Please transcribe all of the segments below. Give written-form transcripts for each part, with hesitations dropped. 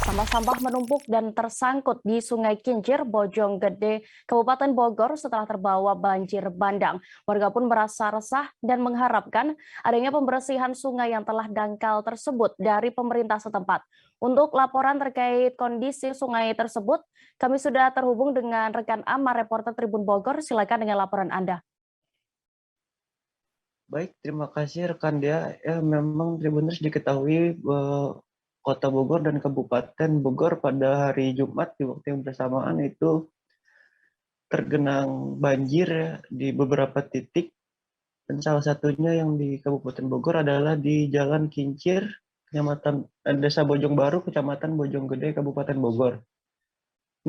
Sampah-sampah menumpuk dan tersangkut di Sungai Kincir, Bojonggede, Kabupaten Bogor setelah terbawa banjir bandang. Warga pun merasa resah dan mengharapkan adanya pembersihan sungai yang telah dangkal tersebut dari pemerintah setempat. Untuk laporan terkait kondisi sungai tersebut, kami sudah terhubung dengan rekan Amar, reporter Tribun Bogor. Silakan dengan laporan Anda. Baik, terima kasih rekan Dea. Ya, memang Tribuners diketahui Kota Bogor dan Kabupaten Bogor pada hari Jumat di waktu yang bersamaan itu tergenang banjir ya, di beberapa titik, dan salah satunya yang di Kabupaten Bogor adalah di Jalan Kincir, Kecamatan Desa Bojong Baru, Kecamatan Bojonggede, Kabupaten Bogor.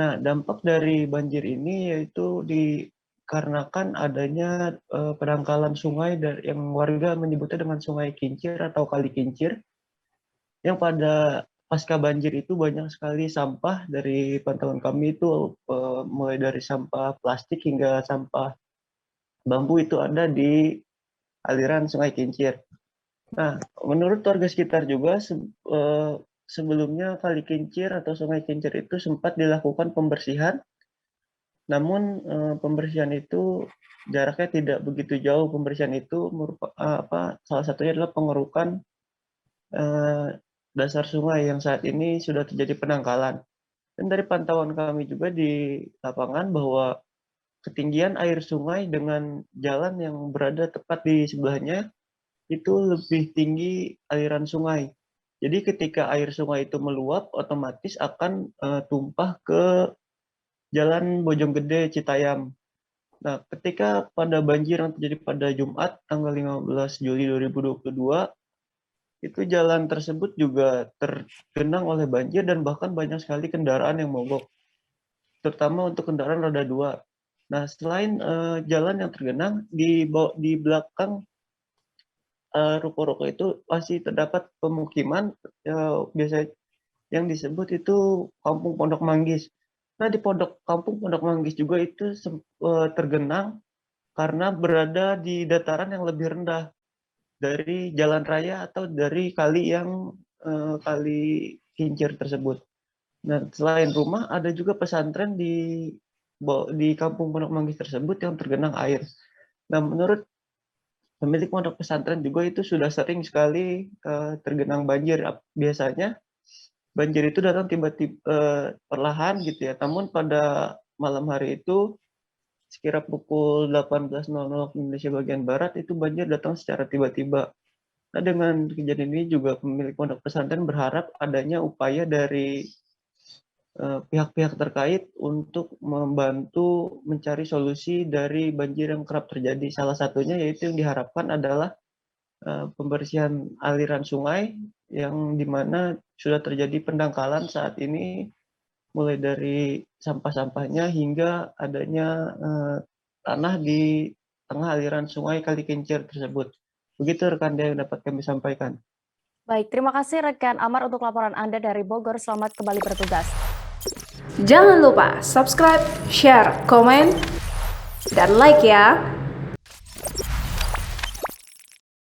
Nah, dampak dari banjir ini yaitu dikarenakan adanya pendangkalan sungai yang warga menyebutnya dengan Sungai Kincir atau Kali Kincir, yang pada pasca banjir itu banyak sekali sampah. Dari pantauan kami itu mulai dari sampah plastik hingga sampah bambu itu ada di aliran Sungai Kincir. Nah, menurut warga sekitar juga sebelumnya Kali Kincir atau Sungai Kincir itu sempat dilakukan pembersihan, namun pembersihan itu jaraknya tidak begitu jauh. Pembersihan itu salah satunya adalah pengerukan dasar sungai yang saat ini sudah terjadi penangkalan. Dan dari pantauan kami juga di lapangan bahwa ketinggian air sungai dengan jalan yang berada tepat di sebelahnya itu lebih tinggi aliran sungai. Jadi ketika air sungai itu meluap, otomatis akan tumpah ke Jalan Bojonggede Citayam. Nah, ketika pada banjir yang terjadi pada Jumat tanggal 15 Juli 2022, itu jalan tersebut juga tergenang oleh banjir dan bahkan banyak sekali kendaraan yang mogok, terutama untuk kendaraan roda 2. Nah, selain jalan yang tergenang, di belakang ruko-ruko itu masih terdapat pemukiman biasa yang disebut itu Kampung Pondok Manggis. Nah, di Kampung Pondok Manggis juga itu tergenang karena berada di dataran yang lebih rendah dari jalan raya atau dari kali Kali Kincir tersebut. Nah, selain rumah ada juga pesantren di Kampung Pondok Manggis tersebut yang tergenang air. Nah, menurut pemilik pondok pesantren juga itu sudah sering sekali tergenang banjir. Biasanya banjir itu datang tiba-tiba perlahan gitu ya. Namun pada malam hari itu sekira pukul 18.00 Indonesia bagian barat itu banjir datang secara tiba-tiba. Nah, dengan kejadian ini juga pemilik pondok pesantren berharap adanya upaya dari pihak-pihak terkait untuk membantu mencari solusi dari banjir yang kerap terjadi. Salah satunya yaitu yang diharapkan adalah pembersihan aliran sungai yang dimana sudah terjadi pendangkalan saat ini, mulai dari sampah-sampahnya hingga adanya tanah di tengah aliran sungai Kali Kincir tersebut. Begitu rekan yang dapat kami sampaikan. Baik, terima kasih rekan Amar untuk laporan Anda dari Bogor. Selamat kembali bertugas. Jangan lupa subscribe, share, komen, dan like ya.